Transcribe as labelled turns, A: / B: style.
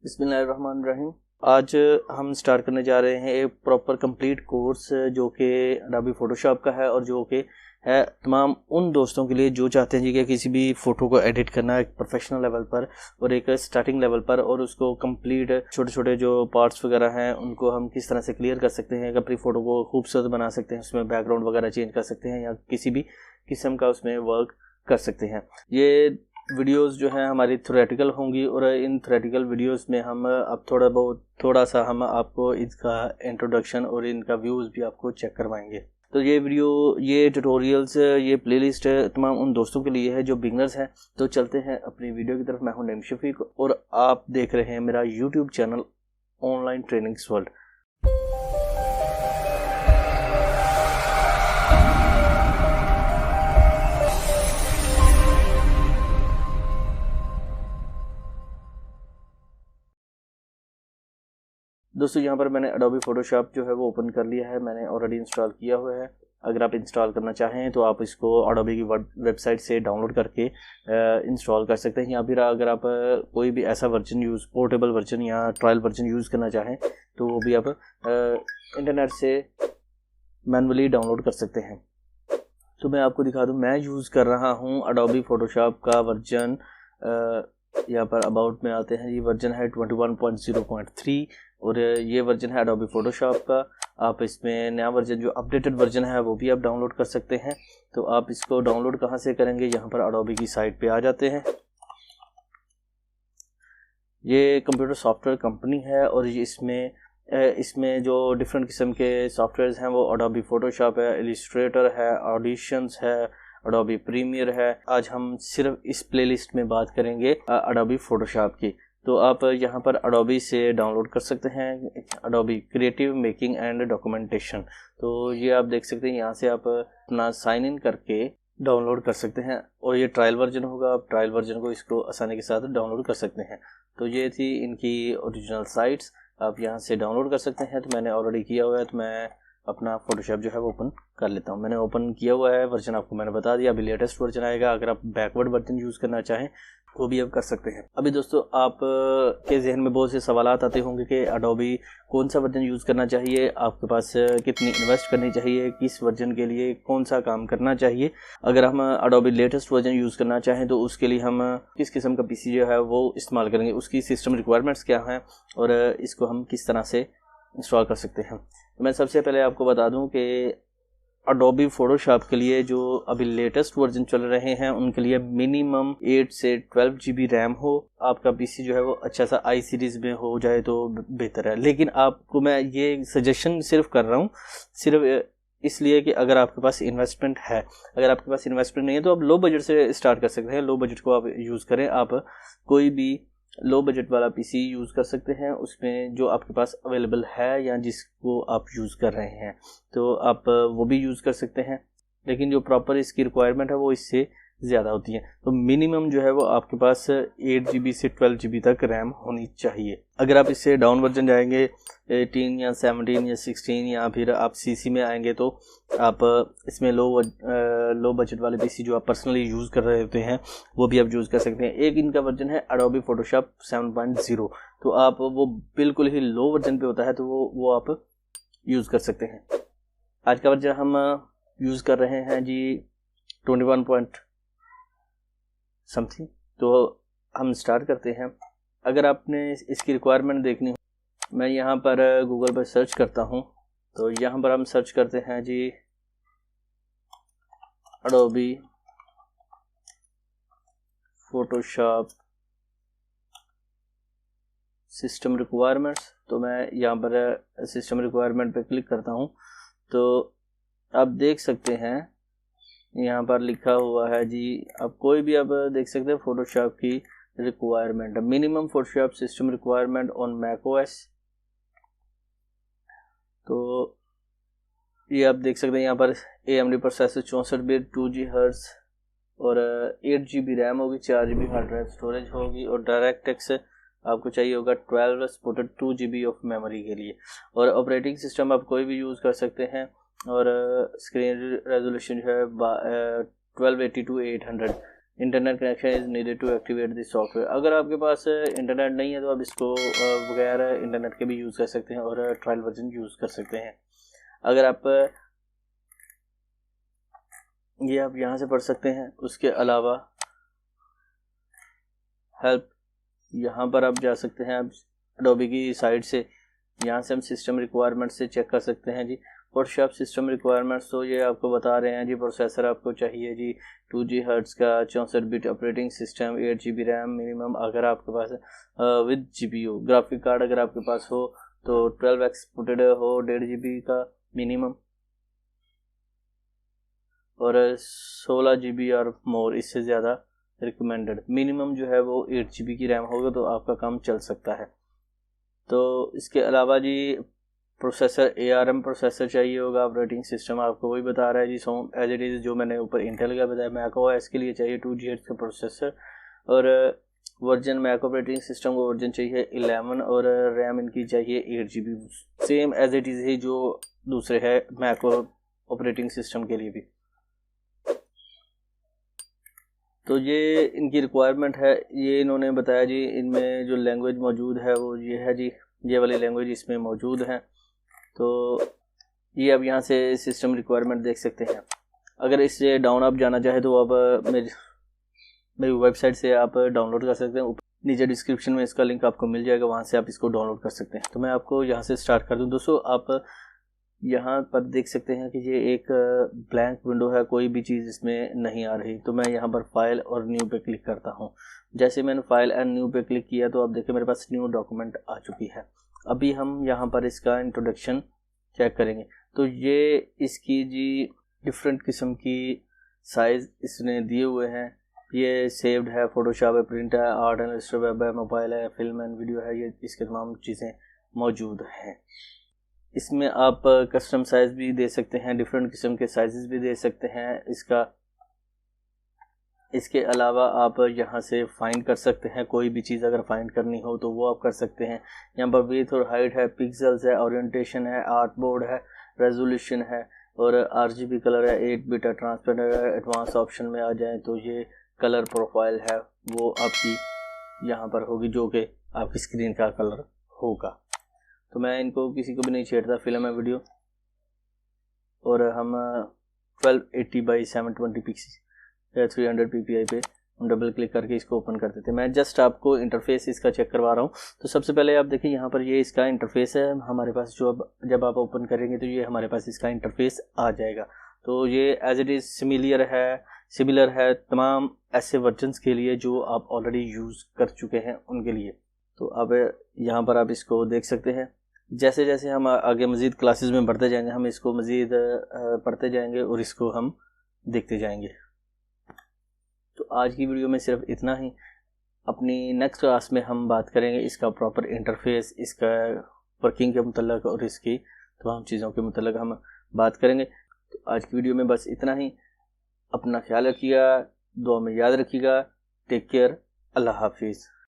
A: बिस्मिल्लाहिर्रहमानिर्रहीम। आज हम स्टार्ट करने जा रहे हैं एक प्रॉपर कंप्लीट कोर्स जो कि अडोबी फोटोशॉप का है और जो कि है तमाम उन दोस्तों के लिए जो चाहते हैं जी कि किसी भी फ़ोटो को एडिट करना एक प्रोफेशनल लेवल पर और एक स्टार्टिंग लेवल पर, और उसको कंप्लीट छोटे छोटे जो पार्ट्स वगैरह हैं उनको हम किस तरह से क्लियर कर सकते हैं, अपनी फ़ोटो को खूबसूरत बना सकते हैं, उसमें बैकग्राउंड वगैरह चेंज कर सकते हैं या किसी भी किस्म का उसमें वर्क कर सकते हैं। ये वीडियोस जो हैं हमारी थ्योरेटिकल होंगी और इन थ्योरेटिकल वीडियोस में हम अब थोड़ा सा हम आपको इसका इंट्रोडक्शन और इनका व्यूज़ भी आपको चेक करवाएंगे। तो ये वीडियो, ये ट्यूटोरियल्स, ये प्लेलिस्ट तमाम उन दोस्तों के लिए है जो बिगनर्स हैं। तो चलते हैं अपनी वीडियो की तरफ। मैं हूं नईम शफीक और आप देख रहे हैं मेरा YouTube channel online trainings world. दोस्तों यहाँ पर मैंने अडोबी फोटोशॉप जो है वो ओपन कर लिया है, मैंने ऑलरेडी इंस्टॉल किया हुआ है। अगर आप इंस्टॉल करना चाहें तो आप इसको अडोबी की वेबसाइट से डाउनलोड करके इंस्टॉल कर सकते हैं, या फिर अगर आप कोई भी ऐसा वर्जन पोर्टेबल वर्जन या ट्रायल वर्जन यूज़ करना चाहें तो वो भी आप इंटरनेट से मैनुअली डाउनलोड कर सकते हैं। तो मैं आपको दिखा दूँ, मैं यूज़ कर रहा हूँ अडोबी फोटोशॉप का वर्जन, यहाँ पर अबाउट में आते हैं, ये वर्जन है 21.0.3 और ये वर्जन है अडोबी फोटोशॉप का। आप इसमें नया वर्जन जो अपडेटेड वर्जन है वो भी आप डाउनलोड कर सकते हैं। तो आप इसको डाउनलोड कहाँ से करेंगे, यहाँ पर अडोबी की साइट पे आ जाते हैं। ये कंप्यूटर सॉफ्टवेयर कंपनी है और इसमें जो डिफरेंट किस्म के सॉफ्टवेयर्स हैं वो अडोबी फोटोशॉप है, इलिस्ट्रेटर है, ऑडिशंस है, अडोबी प्रीमियर है। आज हम सिर्फ इस प्लेलिस्ट में बात करेंगे अडोबी फोटोशॉप की। तो आप यहाँ पर अडोबी से डाउनलोड कर सकते हैं Adobe creative making and documentation. तो ये आप देख सकते हैं, यहाँ से आप अपना साइन इन करके डाउनलोड कर सकते हैं और ये ट्रायल वर्जन होगा। आप ट्रायल वर्जन को इसको आसानी के साथ डाउनलोड कर सकते हैं। तो ये थी इनकी ओरिजिनल साइट्स, आप यहाँ से डाउनलोड कर सकते हैं। तो मैंने ऑलरेडी किया हुआ है, तो मैं अपना फोटोशॉप जो है वो ओपन कर लेता हूँ। मैंने ओपन किया हुआ है, वर्जन आपको मैंने बता दिया। अभी लेटेस्ट वर्जन आएगा, अगर आप बैकवर्ड वर्जन यूज़ करना चाहें वो भी आप कर सकते हैं। अभी दोस्तों आप के जहन में बहुत से सवाल आते होंगे कि अडोबी कौन सा वर्जन यूज़ करना चाहिए, आपके पास कितनी इन्वेस्ट करनी चाहिए, किस वर्जन के लिए कौन सा काम करना चाहिए। अगर हम अडोबी लेटेस्ट वर्जन यूज़ करना चाहें तो उसके लिए हम किस किस्म का पीसी जो है वो इस्तेमाल करेंगे, उसकी सिस्टम रिक्वायरमेंट्स क्या हैं और इसको हम किस तरह से इंस्टॉल कर सकते हैं। तो मैं सबसे पहले आपको बता दूं कि अडोबी फोटोशॉप के लिए जो अभी लेटेस्ट वर्जन चल रहे हैं उनके लिए मिनिमम 8 से 12 GB रैम हो। आपका पीसी जो है वो अच्छा सा आई सीरीज़ में हो जाए तो बेहतर है। लेकिन आपको मैं ये सजेशन सिर्फ कर रहा हूँ सिर्फ इसलिए कि अगर आपके पास इन्वेस्टमेंट है। अगर आपके पास इन्वेस्टमेंट नहीं है तो आप लो बजट से स्टार्ट कर सकते हैं। लो बजट को आप यूज़ करें, आप कोई भी लो बजट वाला पीसी यूज़ कर सकते हैं, उसमें जो आपके पास अवेलेबल है या जिसको आप यूज़ कर रहे हैं तो आप वो भी यूज़ कर सकते हैं। लेकिन जो प्रॉपर इसकी रिक्वायरमेंट है वो इससे ज़्यादा होती है। तो मिनिमम जो है वो आपके पास 8 GB से 12 GB तक रैम होनी चाहिए। अगर आप इससे डाउन वर्जन जाएंगे 18 या 17 या 16 या फिर आप CC में आएंगे तो आप इसमें लो बजट वाले पीसी जो आप पर्सनली यूज़ कर रहे होते हैं वो भी आप यूज़ कर सकते हैं। एक इनका वर्जन है अडोबी फोटोशॉप 7.0, तो आप वो बिल्कुल ही लो वर्जन पे होता है तो वो आप यूज़ कर सकते हैं। आज का वर्जन हम यूज़ कर रहे हैं जी 21 पॉइंट समथिंग। तो हम स्टार्ट करते हैं। अगर आपने इसकी रिक्वायरमेंट देखनी हो, मैं यहाँ पर गूगल पर सर्च करता हूँ। तो यहाँ पर हम सर्च करते हैं जी अडोबी फोटोशॉप सिस्टम रिक्वायरमेंट्स। तो मैं यहाँ पर सिस्टम रिक्वायरमेंट पे क्लिक करता हूँ तो आप देख सकते हैं यहाँ पर लिखा हुआ है जी, आप कोई भी आप देख सकते हैं फोटोशॉप की requirement, minimum Photoshop system requirement on macOS. तो ये आप देख सकते हैं यहाँ पर AMD प्रोसेसर 64 बिट 2 GHz और 8 GB रैम होगी, 4 GB हार्ड ड्राइव स्टोरेज होगी और डायरेक्ट आपको चाहिए होगा 12 सपोर्टेड 2 GB ऑफ मेमोरी के लिए। और ऑपरेटिंग सिस्टम आप कोई भी यूज़ कर सकते हैं और स्क्रीन रेजोल्यूशन जो है 1280 to 800 internet connection is needed to activate this software. अगर आपके पास इंटरनेट नहीं है तो आप इसको बगैर इंटरनेट के भी यूज़ कर सकते हैं और ट्रायल वर्जन यूज़ कर सकते हैं। अगर आप ये आप यहाँ से पढ़ सकते हैं। उसके अलावा हेल्प, यहाँ पर आप जा सकते हैं। आप एडोबी की साइट से यहाँ से हम सिस्टम रिक्वायरमेंट से चेक कर सकते हैं जी। फोटोशॉप सिस्टम रिक्वायरमेंट्स तो ये आपको बता रहे हैं जी। प्रोसेसर आपको चाहिए जी 2 GHz का 64 bit operating system, 8 GB RAM minimum अगर आपके पास विद GPU। ग्राफिक कार्ड अगर आपके पास हो तो 12x पुटेड हो, 1.5 GB का मिनिमम, और 16 GB और मोर, इससे ज़्यादा रिकमेंडेड। मिनिमम जो है वो 8 GB की रैम होगा तो आपका काम चल सकता है। तो इसके अलावा जी प्रोसेसर ARM प्रोसेसर चाहिए होगा। ऑपरेटिंग सिस्टम आपको वही बता रहा है जी, सो एज इट इज़ जो मैंने ऊपर इंटेल का बताया। मैक OS के लिए चाहिए 2 GHz का प्रोसेसर, और वर्जन मैक ऑपरेटिंग सिस्टम को वर्जन चाहिए 11, और रैम इनकी चाहिए 8 GB, same as it is ही जो दूसरे है मैक ऑपरेटिंग सिस्टम के लिए भी। तो ये इनकी रिक्वायरमेंट है, ये इन्होंने बताया जी। इनमें जो लैंग्वेज मौजूद है वो ये है जी, ये वाली लैंग्वेज इसमें मौजूद है। तो ये अब यहाँ से सिस्टम रिक्वायरमेंट देख सकते हैं। अगर इससे डाउन आप जाना चाहे तो आप मेरी वेबसाइट से आप डाउनलोड कर सकते हैं। नीचे डिस्क्रिप्शन में इसका लिंक आपको मिल जाएगा, वहाँ से आप इसको डाउनलोड कर सकते हैं। तो मैं आपको यहाँ से स्टार्ट कर दूँ। दोस्तों आप यहाँ पर देख सकते हैं कि ये एक ब्लैंक विंडो है, कोई भी चीज़ इसमें नहीं आ रही। तो मैं यहाँ पर फाइल और न्यू पे क्लिक करता हूँ। जैसे मैंने फाइल एंड न्यू पे क्लिक किया तो आप देखिए मेरे पास न्यू डॉक्यूमेंट आ चुकी है। अभी हम यहाँ पर इसका इंट्रोडक्शन चेक करेंगे। तो ये इसकी जी डिफरेंट किस्म की साइज़ इसने दिए हुए हैं। ये सेव्ड है, फोटोशॉप है, प्रिंट है, आर्ट एंड इलस्ट्रेटर, वेब है, मोबाइल है, फिल्म एंड वीडियो है, ये इसके तमाम चीज़ें मौजूद हैं। इसमें आप कस्टम साइज़ भी दे सकते हैं, डिफरेंट किस्म के साइजेस भी दे सकते हैं इसके अलावा आप यहाँ से फाइंड कर सकते हैं। कोई भी चीज़ अगर फाइंड करनी हो तो वो आप कर सकते हैं। यहाँ पर विड्थ और हाइट है, पिक्सल्स है, ओरिएंटेशन है, आर्ट बोर्ड है, रेजोल्यूशन है, और RGB कलर है, 8 बिट है, ट्रांसपेरेंट है। एडवांस ऑप्शन में आ जाए तो ये कलर प्रोफाइल है वो आपकी यहाँ पर होगी, जो कि आपकी स्क्रीन का कलर होगा। तो मैं इनको किसी को भी नहीं छेड़ता, फिल्म है, वीडियो, और हम 1280x720 पिक्सल 300 ppi पे हम डबल क्लिक करके इसको ओपन कर देते हैं। मैं जस्ट आपको इंटरफेस इसका चेक करवा रहा हूँ। तो सबसे पहले आप देखिए यहाँ पर ये इसका इंटरफेस है हमारे पास, जो अब जब आप ओपन करेंगे तो ये हमारे पास इसका इंटरफेस आ जाएगा। तो ये एज इट इज़ सिमिलर है तमाम ऐसे वर्जन्स के लिए जो आप ऑलरेडी यूज़ कर चुके हैं उनके लिए। तो अब यहाँ पर आप इसको देख सकते हैं। जैसे जैसे हम आगे मज़ीद क्लासेस में बढ़ते जाएंगे हम इसको मज़ीद पढ़ते जाएंगे और इसको हम देखते जाएंगे। तो आज की वीडियो में सिर्फ इतना ही। अपनी नेक्स्ट क्लास में हम बात करेंगे इसका प्रॉपर इंटरफेस, इसका वर्किंग के मुतल्लिक और इसकी तमाम चीज़ों के मुतल्लिक हम बात करेंगे। तो आज की वीडियो में बस इतना ही। अपना ख्याल रखिएगा, दुआ में याद रखिएगा। टेक केयर, अल्लाह हाफिज़।